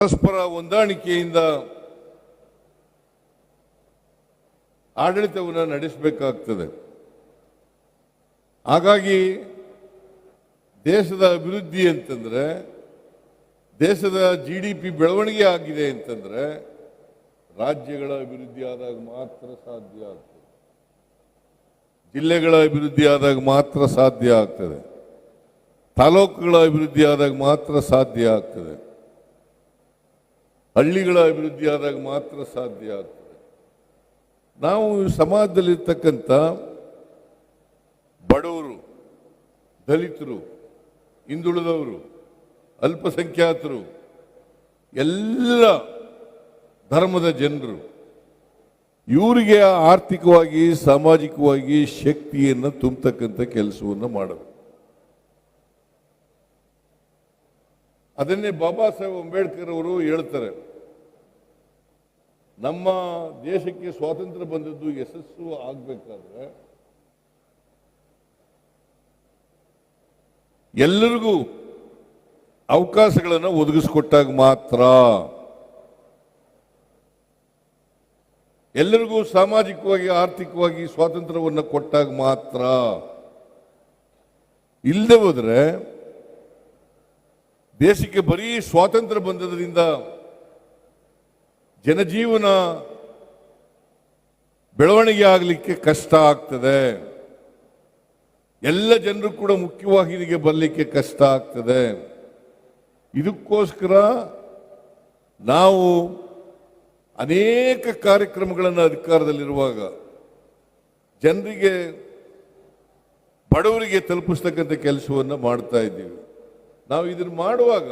ಪರಸ್ಪರ ಹೊಂದಾಣಿಕೆಯಿಂದ ಆಡಳಿತವನ್ನು ನಡೆಸಬೇಕಾಗ್ತದೆ. ಹಾಗಾಗಿ ದೇಶದ ಅಭಿವೃದ್ಧಿ ಅಂತಂದ್ರೆ, ದೇಶದ GDP ಬೆಳವಣಿಗೆ ಆಗಿದೆ ಅಂತಂದ್ರೆ ರಾಜ್ಯಗಳ ಅಭಿವೃದ್ಧಿ ಆದಾಗ ಮಾತ್ರ ಸಾಧ್ಯ ಆಗ್ತದೆ, ಜಿಲ್ಲೆಗಳ ಅಭಿವೃದ್ಧಿ ಆದಾಗ ಮಾತ್ರ ಸಾಧ್ಯ ಆಗ್ತದೆ, ತಾಲೂಕುಗಳ ಅಭಿವೃದ್ಧಿ ಆದಾಗ ಮಾತ್ರ ಸಾಧ್ಯ ಆಗ್ತದೆ, ಹಳ್ಳಿಗಳ ಅಭಿವೃದ್ಧಿ ಆದಾಗ ಮಾತ್ರ ಸಾಧ್ಯ ಆಗ್ತದೆ. ನಾವು ಸಮಾಜದಲ್ಲಿರ್ತಕ್ಕಂಥ ಬಡವರು, ದಲಿತರು, ಹಿಂದುಳಿದವರು, ಅಲ್ಪಸಂಖ್ಯಾತರು, ಎಲ್ಲ ಧರ್ಮದ ಜನರು, ಇವರಿಗೆ ಆರ್ಥಿಕವಾಗಿ ಸಾಮಾಜಿಕವಾಗಿ ಶಕ್ತಿಯನ್ನು ತುಂಬತಕ್ಕಂಥ ಕೆಲಸವನ್ನು ಮಾಡಬೇಕು. ಅದನ್ನೇ ಬಾಬಾ ಸಾಹೇಬ್ ಅಂಬೇಡ್ಕರ್ ಅವರು ಹೇಳ್ತಾರೆ, ನಮ್ಮ ದೇಶಕ್ಕೆ ಸ್ವಾತಂತ್ರ್ಯ ಬಂದದ್ದು ಯಶಸ್ಸು ಆಗಬೇಕಾದ್ರೆ ಎಲ್ಲರಿಗೂ ಅವಕಾಶಗಳನ್ನು ಒದಗಿಸಿಕೊಟ್ಟಾಗ ಮಾತ್ರ, ಎಲ್ಲರಿಗೂ ಸಾಮಾಜಿಕವಾಗಿ ಆರ್ಥಿಕವಾಗಿ ಸ್ವಾತಂತ್ರ್ಯವನ್ನು ಕೊಟ್ಟಾಗ ಮಾತ್ರ. ಇಲ್ಲದೆ ಹೋದ್ರೆ ದೇಶಕ್ಕೆ ಬರೀ ಸ್ವಾತಂತ್ರ್ಯ ಬಂದದ್ರಿಂದ ಜನಜೀವನ ಬೆಳವಣಿಗೆ ಆಗಲಿಕ್ಕೆ ಕಷ್ಟ ಆಗ್ತದೆ, ಎಲ್ಲ ಜನರು ಕೂಡ ಮುಖ್ಯವಾಹಿನಿಗೆ ಬರಲಿಕ್ಕೆ ಕಷ್ಟ ಆಗ್ತದೆ. ಇದಕ್ಕೋಸ್ಕರ ನಾವು ಅನೇಕ ಕಾರ್ಯಕ್ರಮಗಳನ್ನು ಅಧಿಕಾರದಲ್ಲಿರುವಾಗ ಜನರಿಗೆ, ಬಡವರಿಗೆ ತಲುಪಿಸ್ತಕ್ಕಂಥ ಕೆಲಸವನ್ನು ಮಾಡ್ತಾ ಇದ್ದೀವಿ. ನಾವು ಇದನ್ನು ಮಾಡುವಾಗ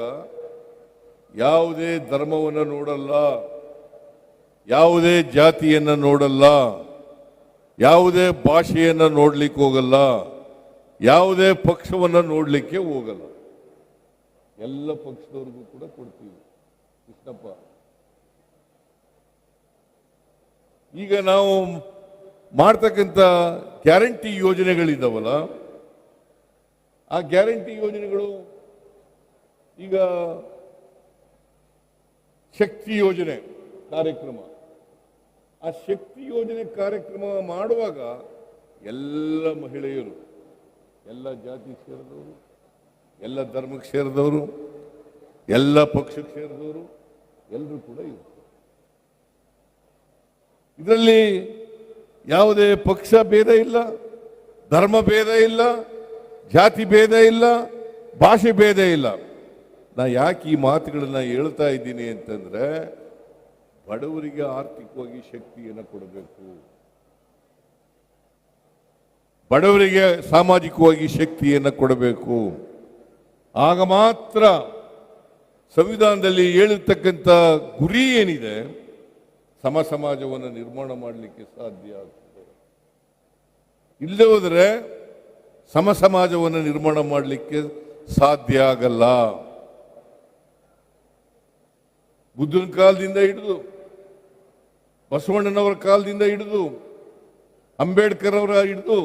ಯಾವುದೇ ಧರ್ಮವನ್ನು ನೋಡಲ್ಲ, ಯಾವುದೇ ಜಾತಿಯನ್ನು ನೋಡಲ್ಲ, ಯಾವುದೇ ಭಾಷೆಯನ್ನು ನೋಡ್ಲಿಕ್ಕೆ ಹೋಗಲ್ಲ, ಯಾವುದೇ ಪಕ್ಷವನ್ನು ನೋಡಲಿಕ್ಕೆ ಹೋಗಲ್ಲ. ಎಲ್ಲ ಪಕ್ಷದವ್ರಿಗೂ ಕೂಡ ಕೊಡ್ತೀವಿ. ಕೃಷ್ಣಪ್ಪ, ಈಗ ನಾವು ಮಾಡ್ತಕ್ಕಂಥ ಗ್ಯಾರಂಟಿ ಯೋಜನೆಗಳಿದ್ದಾವಲ್ಲ, ಆ ಗ್ಯಾರಂಟಿ ಯೋಜನೆಗಳು, ಈಗ ಶಕ್ತಿ ಯೋಜನೆ ಕಾರ್ಯಕ್ರಮ, ಆ ಶಕ್ತಿ ಯೋಜನೆ ಕಾರ್ಯಕ್ರಮ ಮಾಡುವಾಗ ಎಲ್ಲ ಮಹಿಳೆಯರು, ಎಲ್ಲ ಜಾತಿಗೆ ಸೇರಿದವರು, ಎಲ್ಲ ಧರ್ಮಕ್ಕೆ ಸೇರಿದವರು, ಎಲ್ಲ ಪಕ್ಷಕ್ಕೆ ಸೇರಿದವರು ಎಲ್ಲರೂ ಕೂಡ ಇರ್ತಾರೆ. ಇದರಲ್ಲಿ ಯಾವುದೇ ಪಕ್ಷ ಭೇದ ಇಲ್ಲ, ಧರ್ಮ ಭೇದ ಇಲ್ಲ, ಜಾತಿ ಭೇದ ಇಲ್ಲ, ಭಾಷೆ ಭೇದ ಇಲ್ಲ. ನಾ ಯಾಕೆ ಈ ಮಾತುಗಳನ್ನ ಹೇಳ್ತಾ ಇದ್ದೀನಿ ಅಂತಂದ್ರೆ, ಬಡವರಿಗೆ ಆರ್ಥಿಕವಾಗಿ ಶಕ್ತಿಯನ್ನು ಕೊಡಬೇಕು, ಬಡವರಿಗೆ ಸಾಮಾಜಿಕವಾಗಿ ಶಕ್ತಿಯನ್ನು ಕೊಡಬೇಕು. ಆಗ ಮಾತ್ರ ಸಂವಿಧಾನದಲ್ಲಿ ಹೇಳಿರ್ತಕ್ಕಂಥ ಗುರಿ ಏನಿದೆ, ಸಮ ಸಮಾಜವನ್ನು ನಿರ್ಮಾಣ ಮಾಡಲಿಕ್ಕೆ ಸಾಧ್ಯ ಆಗ್ತದೆ. ಇಲ್ಲದೆ ಹೋದರೆ ಸಮ ಸಮಾಜವನ್ನು ನಿರ್ಮಾಣ ಮಾಡಲಿಕ್ಕೆ ಸಾಧ್ಯ ಆಗಲ್ಲ. ಬುದ್ಧನ ಕಾಲದಿಂದ ಹಿಡಿದು, ಬಸವಣ್ಣನವರ ಕಾಲದಿಂದ ಹಿಡಿದು, ಅಂಬೇಡ್ಕರ್ ಅವರ ಹಿಡಿದು,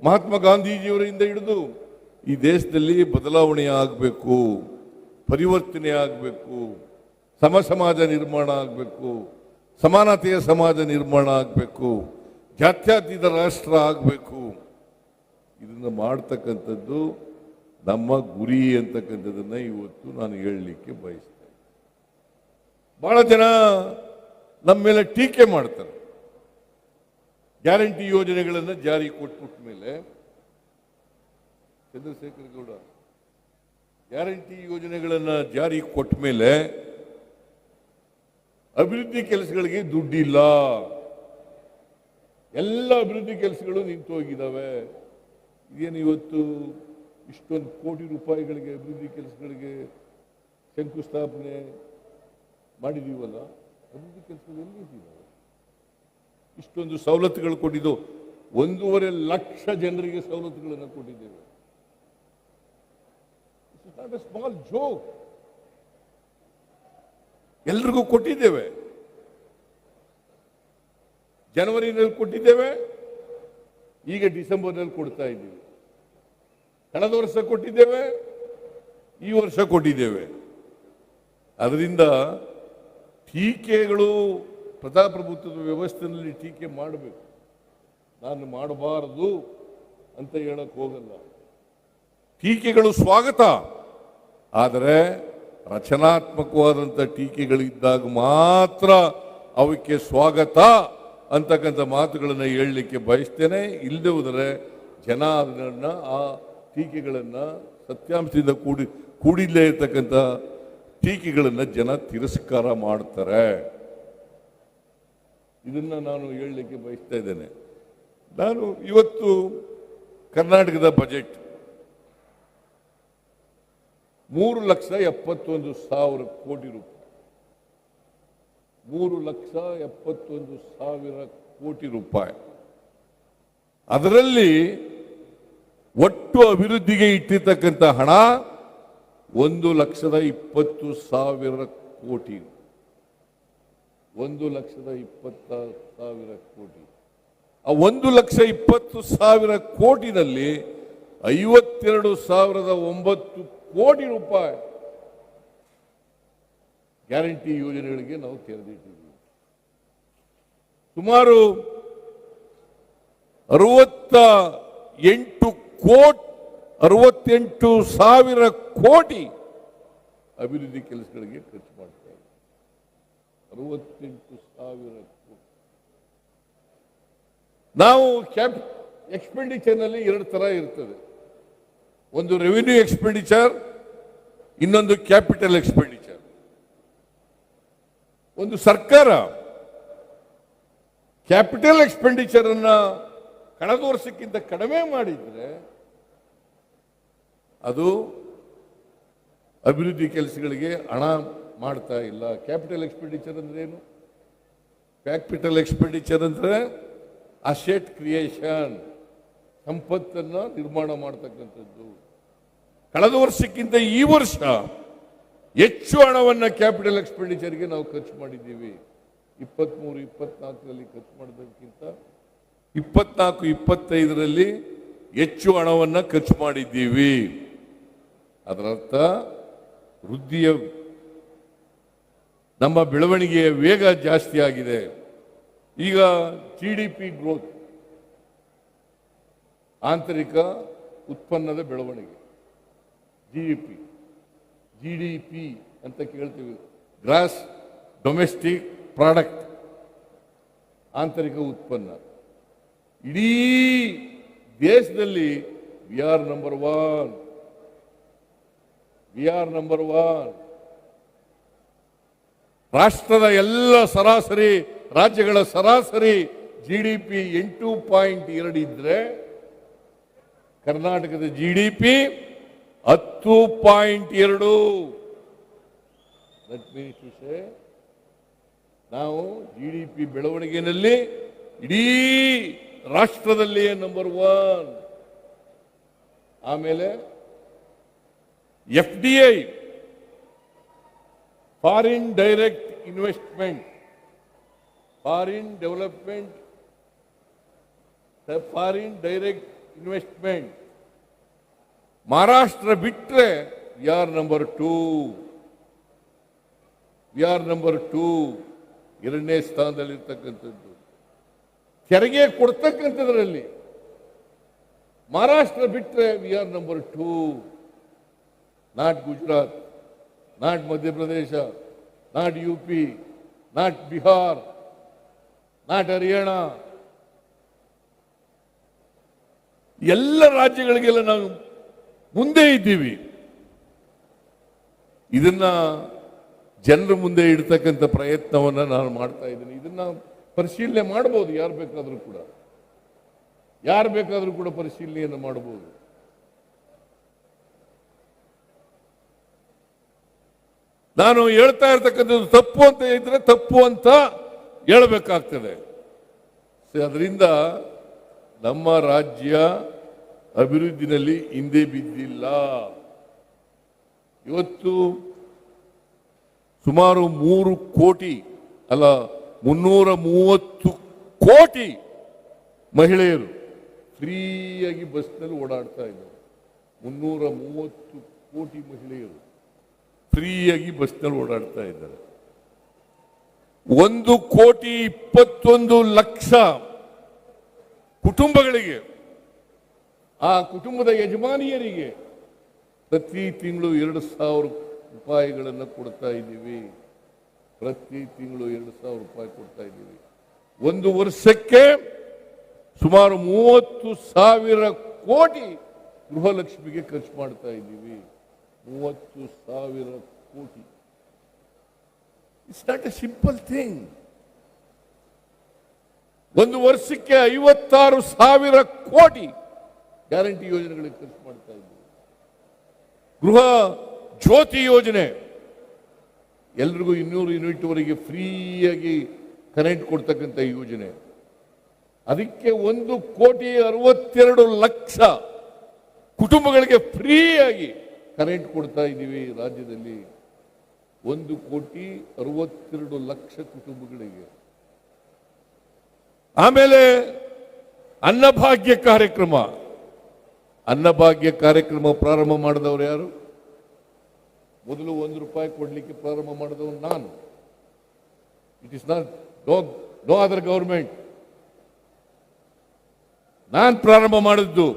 ಮಹಾತ್ಮ ಗಾಂಧೀಜಿಯವರಿಂದ ಹಿಡಿದು ಈ ದೇಶದಲ್ಲಿ ಬದಲಾವಣೆ ಆಗಬೇಕು, ಪರಿವರ್ತನೆ ಆಗಬೇಕು, ಸಮ ಸಮಾಜ ನಿರ್ಮಾಣ ಆಗಬೇಕು, ಸಮಾನತೆಯ ಸಮಾಜ ನಿರ್ಮಾಣ ಆಗಬೇಕು, ಜಾತ್ಯತೀತ ರಾಷ್ಟ್ರ ಆಗಬೇಕು. ಇದನ್ನು ಮಾಡ್ತಕ್ಕಂಥದ್ದು ನಮ್ಮ ಗುರಿ ಅಂತಕ್ಕಂಥದ್ದನ್ನು ಇವತ್ತು ನಾನು ಹೇಳಲಿಕ್ಕೆ ಬಯಸ್ತೇನೆ. ಬಹಳ ಜನ ನಮ್ಮ ಮೇಲೆ ಟೀಕೆ ಮಾಡ್ತಾರೆ. ಗ್ಯಾರಂಟಿ ಯೋಜನೆಗಳನ್ನು ಜಾರಿ ಕೊಟ್ಬಿಟ್ಟ ಮೇಲೆ, ಚಂದ್ರಶೇಖರ್ ಗೌಡ, ಗ್ಯಾರಂಟಿ ಯೋಜನೆಗಳನ್ನು ಜಾರಿ ಕೊಟ್ಟ ಮೇಲೆ ಅಭಿವೃದ್ಧಿ ಕೆಲಸಗಳಿಗೆ ದುಡ್ಡಿಲ್ಲ, ಎಲ್ಲ ಅಭಿವೃದ್ಧಿ ಕೆಲಸಗಳು ನಿಂತು ಹೋಗಿದ್ದಾವೆ. ಇದೇನು ಇವತ್ತು ಇಷ್ಟೊಂದು ಕೋಟಿ ರೂಪಾಯಿಗಳಿಗೆ ಅಭಿವೃದ್ಧಿ ಕೆಲಸಗಳಿಗೆ ಶಂಕುಸ್ಥಾಪನೆ ಮಾಡಿದೀವಲ್ಲ, ಅಭಿವೃದ್ಧಿ ಕೆಲಸಗಳು ಎಲ್ಲಿ ಇದ್ದಾವೆ? ಇಷ್ಟೊಂದು ಸವಲತ್ತುಗಳು ಕೊಟ್ಟಿದ್ದು, 1.5 ಲಕ್ಷ ಜನರಿಗೆ ಸವಲತ್ತುಗಳನ್ನು ಕೊಟ್ಟಿದ್ದೇವೆ. It's not A small joke. ಎಲ್ರಿಗೂ ಕೊಟ್ಟಿದ್ದೇವೆ. ಜನವರಿನಲ್ಲಿ ಕೊಟ್ಟಿದ್ದೇವೆ, ಈಗ ಡಿಸೆಂಬರ್ನಲ್ಲಿ ಕೊಡ್ತಾ ಇದ್ದೀವಿ. ಕಳೆದ ವರ್ಷ ಕೊಟ್ಟಿದ್ದೇವೆ, ಈ ವರ್ಷ ಕೊಟ್ಟಿದ್ದೇವೆ. ಅದರಿಂದ ಟೀಕೆಗಳು ಪ್ರಜಾಪ್ರಭುತ್ವದ ವ್ಯವಸ್ಥೆಯಲ್ಲಿ ಟೀಕೆ ಮಾಡಬೇಕು. ನಾನು ಮಾಡಬಾರದು ಅಂತ ಹೇಳಕ್ ಹೋಗಲ್ಲ. ಟೀಕೆಗಳು ಸ್ವಾಗತ, ಆದರೆ ರಚನಾತ್ಮಕವಾದಂಥ ಟೀಕೆಗಳಿದ್ದಾಗ ಮಾತ್ರ ಅವಕ್ಕೆ ಸ್ವಾಗತ ಅಂತಕ್ಕಂಥ ಮಾತುಗಳನ್ನು ಹೇಳಲಿಕ್ಕೆ ಬಯಸ್ತೇನೆ. ಇಲ್ಲದೆ ಹೋದರೆ ಜನ ಅದನ್ನ ಆ ಟೀಕೆಗಳನ್ನು ಸತ್ಯಾಂಶದಿಂದ ಕೂಡಿಲ್ಲೇ ಇರ್ತಕ್ಕಂಥ ಟೀಕೆಗಳನ್ನು ಜನ ತಿರಸ್ಕಾರ ಮಾಡ್ತಾರೆ. ಇದನ್ನ ನಾನು ಹೇಳಲಿಕ್ಕೆ ಬಯಸ್ತಾ ಇದ್ದೇನೆ. ನಾನು ಇವತ್ತು ಕರ್ನಾಟಕದ ಬಜೆಟ್ 3,71,000 ಕೋಟಿ ರೂಪಾಯಿ, 3,71,000 ಕೋಟಿ ರೂಪಾಯಿ. ಅದರಲ್ಲಿ ಒಟ್ಟು ಅಭಿವೃದ್ಧಿಗೆ ಇಟ್ಟಿರ್ತಕ್ಕಂಥ ಹಣ 1,20,000 ಕೋಟಿ, 1,20,000 ಕೋಟಿ. ಆ 1,20,000 ಕೋಟಿನಲ್ಲಿ 52,009 ಕೋಟಿ ರೂಪಾಯಿ ಗ್ಯಾರಂಟಿ ಯೋಜನೆಗಳಿಗೆ ನಾವು ತೆರೆದಿಟ್ಟಿದ್ದೀವಿ. ಸುಮಾರು 68,000 ಕೋಟಿ ಅಭಿವೃದ್ಧಿ ಕೆಲಸಗಳಿಗೆ ಖರ್ಚು ಮಾಡ್ತಾರೆ. 68,000 ಕೋಟಿ. ನಾವು ಎಕ್ಸ್ಪೆಂಡಿಚರ್ ನಲ್ಲಿ 2 ತರ ಇರ್ತದೆ. ಒಂದು ರೆವಿನ್ಯೂ ಎಕ್ಸ್ಪೆಂಡಿಚರ್, ಇನ್ನೊಂದು ಕ್ಯಾಪಿಟಲ್ ಎಕ್ಸ್ಪೆಂಡಿಚರ್. ಒಂದು ಸರ್ಕಾರ ಕ್ಯಾಪಿಟಲ್ ಎಕ್ಸ್ಪೆಂಡಿಚರ್ ಅನ್ನ ಕಳೆದ ವರ್ಷಕ್ಕಿಂತ ಕಡಿಮೆ ಮಾಡಿದ್ರೆ ಅದು ಅಭಿವೃದ್ಧಿ ಕೆಲಸಗಳಿಗೆ ಹಣ ಮಾಡ್ತಾ ಇಲ್ಲ. ಕ್ಯಾಪಿಟಲ್ ಎಕ್ಸ್ಪೆಂಡಿಚರ್ ಅಂದ್ರೆ ಏನು? ಕ್ಯಾಪಿಟಲ್ ಎಕ್ಸ್ಪೆಂಡಿಚರ್ ಅಂದ್ರೆ ಅಸೆಟ್ ಕ್ರಿಯೇಷನ್, ಸಂಪತ್ತನ್ನ ನಿರ್ಮಾಣ ಮಾಡ್ತಕ್ಕಂಥದ್ದು. ಕಳೆದ ವರ್ಷಕ್ಕಿಂತ ಈ ವರ್ಷ ಹೆಚ್ಚು ಹಣವನ್ನು ಕ್ಯಾಪಿಟಲ್ ಎಕ್ಸ್ಪೆಂಡಿಚರ್ಗೆ ನಾವು ಖರ್ಚು ಮಾಡಿದ್ದೀವಿ. 23-24ರಲ್ಲಿ ಖರ್ಚು ಮಾಡೋದಕ್ಕಿಂತ 24-25ರಲ್ಲಿ ಹೆಚ್ಚು ಹಣವನ್ನು ಖರ್ಚು ಮಾಡಿದ್ದೀವಿ. ಅದರರ್ಥ ವೃದ್ಧಿಯ ನಮ್ಮ ಬೆಳವಣಿಗೆಯ ವೇಗ ಜಾಸ್ತಿ ಆಗಿದೆ. ಈಗ GDP ಗ್ರೋತ್, ಆಂತರಿಕ ಉತ್ಪನ್ನದ ಬೆಳವಣಿಗೆ, GDP ಅಂತ ಕೇಳ್ತೀವಿ, ಗ್ರಾಸ್ ಡೊಮೆಸ್ಟಿಕ್ ಪ್ರಾಡಕ್ಟ್, ಆಂತರಿಕ ಉತ್ಪನ್ನ. ಇಡೀ ದೇಶದಲ್ಲಿ ವಿ ಆರ್ ನಂಬರ್ 1. ರಾಷ್ಟ್ರದ ಎಲ್ಲ ಸರಾಸರಿ ರಾಜ್ಯಗಳ ಸರಾಸರಿ GDP 8.2 ಇದ್ರೆ ಕರ್ನಾಟಕದ GDP 10.2. That means to say ನಾವು GDP ಬೆಳವಣಿಗೆಯಲ್ಲಿ ಇಡೀ ರಾಷ್ಟ್ರದಲ್ಲಿಯೇ ನಂಬರ್ 1. ಆಮೇಲೆ FDI, foreign direct investment, foreign development, foreign direct investment, Maharashtra ಬಿಟ್ಟರೆ ವಿ ಆರ್ ನಂಬರ್ 2. ಎರಡನೇ ಸ್ಥಾನದಲ್ಲಿರ್ತಕ್ಕಂಥದ್ದು. ತೆರಿಗೆ ಕೊಡ್ತಕ್ಕಂಥದ್ರಲ್ಲಿ ಮಹಾರಾಷ್ಟ್ರ ಬಿಟ್ಟರೆ we R number 2. Not Gujarat, not Madhya Pradesh, not UP, not Bihar, not Haryana. ಎಲ್ಲ ರಾಜ್ಯಗಳಿಗೆಲ್ಲ ನಾವು ಮುಂದೆ ಇದ್ದೀವಿ. ಇದನ್ನ ಜನರ ಮುಂದೆ ಇಡ್ತಕ್ಕಂಥ ಪ್ರಯತ್ನವನ್ನು ನಾನು ಮಾಡ್ತಾ ಇದ್ದೀನಿ. ಇದನ್ನ ಪರಿಶೀಲನೆ ಮಾಡಬಹುದು, ಯಾರು ಬೇಕಾದರೂ ಕೂಡ ಪರಿಶೀಲನೆಯನ್ನು ಮಾಡಬಹುದು. ನಾನು ಹೇಳ್ತಾ ಇರ್ತಕ್ಕಂಥದ್ದು ತಪ್ಪು ಅಂತ ಇದ್ರೆ ತಪ್ಪು ಅಂತ ಹೇಳಬೇಕಾಗ್ತದೆ. ಅದರಿಂದ ನಮ್ಮ ರಾಜ್ಯ ಅಭಿವೃದ್ಧಿನಲ್ಲಿ ಹಿಂದೆ ಬಿದ್ದಿಲ್ಲ. ಇವತ್ತು ಸುಮಾರು 330 ಕೋಟಿ ಮಹಿಳೆಯರು ಫ್ರೀಯಾಗಿ ಬಸ್ನಲ್ಲಿ ಓಡಾಡ್ತಾ ಇದ್ದಾರೆ. 330 ಕೋಟಿ ಮಹಿಳೆಯರು ಫ್ರೀಯಾಗಿ ಬಸ್ನಲ್ಲಿ ಓಡಾಡ್ತಾ ಇದ್ದಾರೆ. 1,21,00,000 ಕುಟುಂಬಗಳಿಗೆ, ಆ ಕುಟುಂಬದ ಯಜಮಾನಿಯರಿಗೆ ಪ್ರತಿ ತಿಂಗಳು 2,000 ರೂಪಾಯಿಗಳನ್ನು ಕೊಡ್ತಾ ಇದ್ದೀವಿ. ಪ್ರತಿ ತಿಂಗಳು 2,000 ರೂಪಾಯಿ ಕೊಡ್ತಾ ಇದ್ದೀವಿ. ಒಂದು ವರ್ಷಕ್ಕೆ ಸುಮಾರು 30,000 ಕೋಟಿ ಗೃಹಲಕ್ಷ್ಮಿಗೆ ಖರ್ಚು ಮಾಡ್ತಾ ಇದ್ದೀವಿ. 30,000 ಕೋಟಿ. It's not A simple thing. ಒಂದು ವರ್ಷಕ್ಕೆ 56,000 ಕೋಟಿ ಗ್ಯಾರಂಟಿ ಯೋಜನೆಗಳಿಗೆ ಖರ್ಚು ಮಾಡ್ತಾ ಇದ್ದೀವಿ. ಗೃಹ ಜ್ಯೋತಿ ಯೋಜನೆ, ಎಲ್ರಿಗೂ 200 ಯೂನಿಟ್ ವರೆಗೆ ಫ್ರೀಯಾಗಿ ಕರೆಂಟ್ ಕೊಡ್ತಕ್ಕಂಥ ಯೋಜನೆ. ಅದಕ್ಕೆ 1,62,00,000 ಕುಟುಂಬಗಳಿಗೆ ಫ್ರೀಯಾಗಿ ಕರೆಂಟ್ ಕೊಡ್ತಾ ಇದ್ದೀವಿ ರಾಜ್ಯದಲ್ಲಿ. 1,62,00,000 ಕುಟುಂಬಗಳಿಗೆ. ಆಮೇಲೆ ಅನ್ನಭಾಗ್ಯ ಕಾರ್ಯಕ್ರಮ. ಅನ್ನಭಾಗ್ಯ ಕಾರ್ಯಕ್ರಮ ಪ್ರಾರಂಭ ಮಾಡಿದವರು ಯಾರು? ಮೊದಲು 1 ರೂಪಾಯಿ ಕೊಡ್ಲಿಕ್ಕೆ ಪ್ರಾರಂಭ ಮಾಡಿದವರು ನಾನು. It is not no other government. ನಾನು ಪ್ರಾರಂಭ ಮಾಡಿದ್ದು.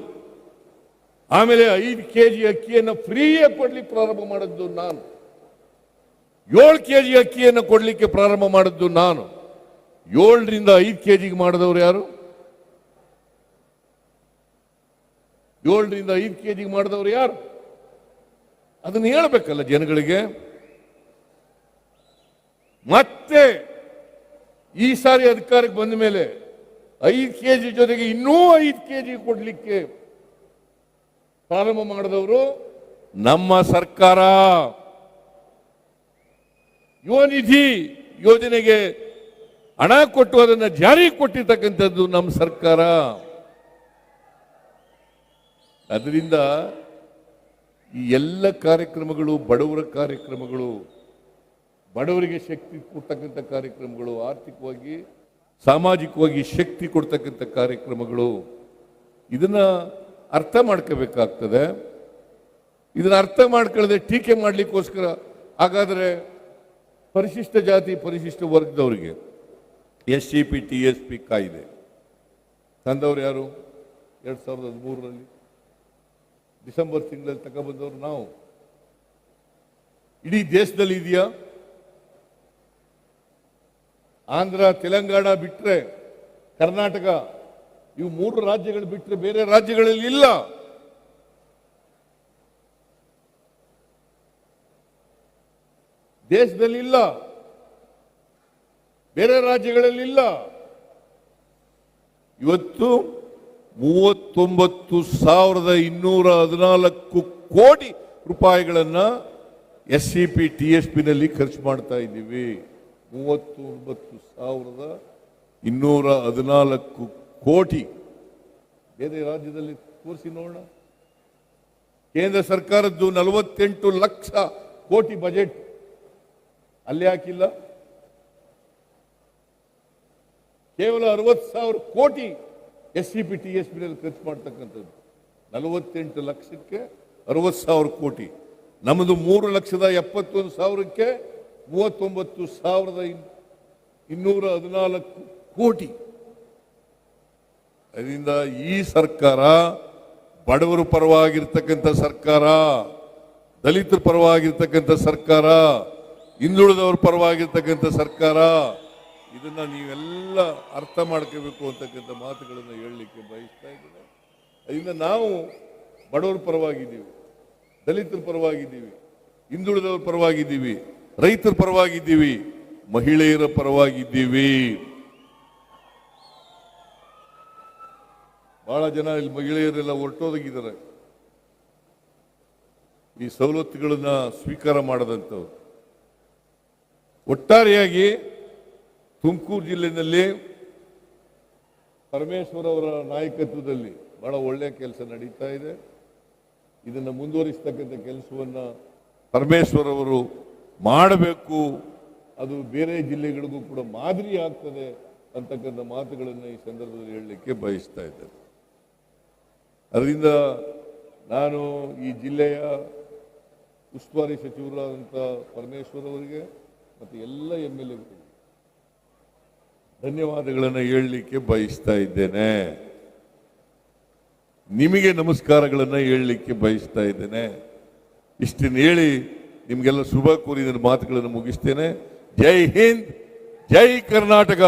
ಆಮೇಲೆ 5 kg ಅಕ್ಕಿಯನ್ನು ಫ್ರೀಯಾಗಿ ಕೊಡ್ಲಿಕ್ಕೆ ಪ್ರಾರಂಭ ಮಾಡಿದ್ದು ನಾನು. 7 kg ಅಕ್ಕಿಯನ್ನು ಕೊಡ್ಲಿಕ್ಕೆ ಪ್ರಾರಂಭ ಮಾಡಿದ್ದು ನಾನು. 7ರಿಂದ 5 kg ಮಾಡಿದವರು ಯಾರು? 7ರಿಂದ 5 kg ಮಾಡಿದವರು ಯಾರು? ಅದನ್ನು ಹೇಳಬೇಕಲ್ಲ ಜನಗಳಿಗೆ. ಮತ್ತೆ ಈ ಸಾರಿ ಅಧಿಕಾರಕ್ಕೆ ಬಂದ ಮೇಲೆ 5 kg ಜೊತೆಗೆ ಇನ್ನೂ 5 kg ಕೊಡ್ಲಿಕ್ಕೆ ಪ್ರಾರಂಭ ಮಾಡಿದವರು ನಮ್ಮ ಸರ್ಕಾರ. ಯುವ ನಿಧಿ ಯೋಜನೆಗೆ ಹಣ ಕೊಟ್ಟು ಅದನ್ನು ಜಾರಿಗೆ ಕೊಟ್ಟಿರ್ತಕ್ಕಂಥದ್ದು ನಮ್ಮ ಸರ್ಕಾರ. ಅದರಿಂದ ಈ ಎಲ್ಲ ಕಾರ್ಯಕ್ರಮಗಳು ಬಡವರ ಕಾರ್ಯಕ್ರಮಗಳು, ಬಡವರಿಗೆ ಶಕ್ತಿ ಕೊಡ್ತಕ್ಕಂಥ ಕಾರ್ಯಕ್ರಮಗಳು, ಆರ್ಥಿಕವಾಗಿ ಸಾಮಾಜಿಕವಾಗಿ ಶಕ್ತಿ ಕೊಡ್ತಕ್ಕಂಥ ಕಾರ್ಯಕ್ರಮಗಳು. ಇದನ್ನ ಅರ್ಥ ಮಾಡ್ಕೋಬೇಕಾಗ್ತದೆ. ಇದನ್ನ ಅರ್ಥ ಮಾಡ್ಕೊಳ್ಳದೆ ಟೀಕೆ ಮಾಡಲಿಕ್ಕೋಸ್ಕರ ಹಾಗಾದರೆ ಪರಿಶಿಷ್ಟ ಜಾತಿ ಪರಿಶಿಷ್ಟ ವರ್ಗದವರಿಗೆ SCP TSP ಕಾಯ್ದೆ ತಂದವರು ಯಾರು? 2013ರಲ್ಲಿ ಡಿಸೆಂಬರ್ ತಿಂಗಳಲ್ಲಿ ತಗೊಬಂದವರು ನಾವು. ಇಡೀ ದೇಶದಲ್ಲಿ ಇದೆಯಾ? ಆಂಧ್ರ ತೆಲಂಗಾಣ ಬಿಟ್ರೆ, ಕರ್ನಾಟಕ, ಇವು 3 ರಾಜ್ಯಗಳು ಬಿಟ್ಟರೆ ಬೇರೆ ರಾಜ್ಯಗಳಲ್ಲಿ ಇಲ್ಲ. ದೇಶದಲ್ಲಿ ಇಲ್ಲ, ಬೇರೆ ರಾಜ್ಯಗಳಲ್ಲಿ ಇಲ್ಲ. ಇವತ್ತು 39,214 ಕೋಟಿ ರೂಪಾಯಿಗಳನ್ನ SCP TSP ನಲ್ಲಿ ಖರ್ಚು ಮಾಡ್ತಾ ಇದ್ದೀವಿ. 39,214 ಕೋಟಿ. ಬೇರೆ ರಾಜ್ಯದಲ್ಲಿ ತೋರಿಸಿ ನೋಡೋಣ. ಕೇಂದ್ರ ಸರ್ಕಾರದ್ದು 48 ಲಕ್ಷ ಕೋಟಿ ಬಜೆಟ್, ಅಲ್ಲಿ ಹಾಕಿಲ್ಲ. ಕೇವಲ 60,000 ಕೋಟಿ SCP TSP ನಲ್ಲಿ ಖರ್ಚು ಮಾಡ್ತಕ್ಕಂಥದ್ದು. 48 ಲಕ್ಷಕ್ಕೆ 60,000 ಕೋಟಿ. ನಮ್ಮದು 3,71,000ಕ್ಕೆ 39,214 ಕೋಟಿ. ಅದರಿಂದ ಈ ಸರ್ಕಾರ ಬಡವರ ಪರವಾಗಿರ್ತಕ್ಕಂಥ ಸರ್ಕಾರ, ದಲಿತರ ಪರವಾಗಿರ್ತಕ್ಕಂಥ ಸರ್ಕಾರ, ಹಿಂದುಳಿದವರ ಪರವಾಗಿರ್ತಕ್ಕಂಥ ಸರ್ಕಾರ. ಇದನ್ನ ನೀವೆಲ್ಲ ಅರ್ಥ ಮಾಡ್ಕೋಬೇಕು ಅಂತಕ್ಕಂಥ ಮಾತುಗಳನ್ನು ಹೇಳಲಿಕ್ಕೆ ಬಯಸ್ತಾ ಇದ್ದೇನೆ. ಅದರಿಂದ ನಾವು ಬಡವರ ಪರವಾಗಿದ್ದೀವಿ, ದಲಿತರ ಪರವಾಗಿದ್ದೀವಿ, ಹಿಂದುಳಿದವರ ಪರವಾಗಿದ್ದೀವಿ, ರೈತರ ಪರವಾಗಿದ್ದೀವಿ, ಮಹಿಳೆಯರ ಪರವಾಗಿದ್ದೀವಿ. ಬಹಳ ಜನ ಇಲ್ಲಿ ಮಹಿಳೆಯರೆಲ್ಲ ಹೊರಟೋದಾಗಿದ್ದಾರೆ ಈ ಸವಲತ್ತುಗಳನ್ನ ಸ್ವೀಕಾರ ಮಾಡದಂಥವ್ರು. ಒಟ್ಟಾರೆಯಾಗಿ ತುಮಕೂರು ಜಿಲ್ಲೆಯಲ್ಲಿ ಪರಮೇಶ್ವರ್ ಅವರ ನಾಯಕತ್ವದಲ್ಲಿ ಬಹಳ ಒಳ್ಳೆಯ ಕೆಲಸ ನಡೀತಾ ಇದೆ. ಇದನ್ನು ಮುಂದುವರಿಸ್ತಕ್ಕಂಥ ಕೆಲಸವನ್ನ ಪರಮೇಶ್ವರ್ ಅವರು ಮಾಡಬೇಕು. ಅದು ಬೇರೆ ಜಿಲ್ಲೆಗಳಿಗೂ ಕೂಡ ಮಾದರಿ ಆಗ್ತದೆ ಅಂತಕ್ಕಂಥ ಮಾತುಗಳನ್ನು ಈ ಸಂದರ್ಭದಲ್ಲಿ ಹೇಳಲಿಕ್ಕೆ ಬಯಸ್ತಾ ಇದ್ದೇನೆ. ಅದರಿಂದ ನಾನು ಈ ಜಿಲ್ಲೆಯ ಉಸ್ತುವಾರಿ ಸಚಿವರಾದಂಥ ಪರಮೇಶ್ವರ್ ಅವರಿಗೆ ಮತ್ತು ಎಲ್ಲ MLA ಧನ್ಯವಾದಗಳನ್ನು ಹೇಳಲಿಕ್ಕೆ ಬಯಸ್ತಾ ಇದ್ದೇನೆ. ನಿಮಗೆ ನಮಸ್ಕಾರಗಳನ್ನು ಹೇಳಲಿಕ್ಕೆ ಬಯಸ್ತಾ ಇದ್ದೇನೆ. ಇಷ್ಟನ್ನು ಹೇಳಿ ನಿಮಗೆಲ್ಲ ಶುಭ ಕೋರಿ ನನ್ನ ಮಾತುಗಳನ್ನು ಮುಗಿಸ್ತೇನೆ. ಜೈ ಹಿಂದ್, ಜೈ ಕರ್ನಾಟಕ.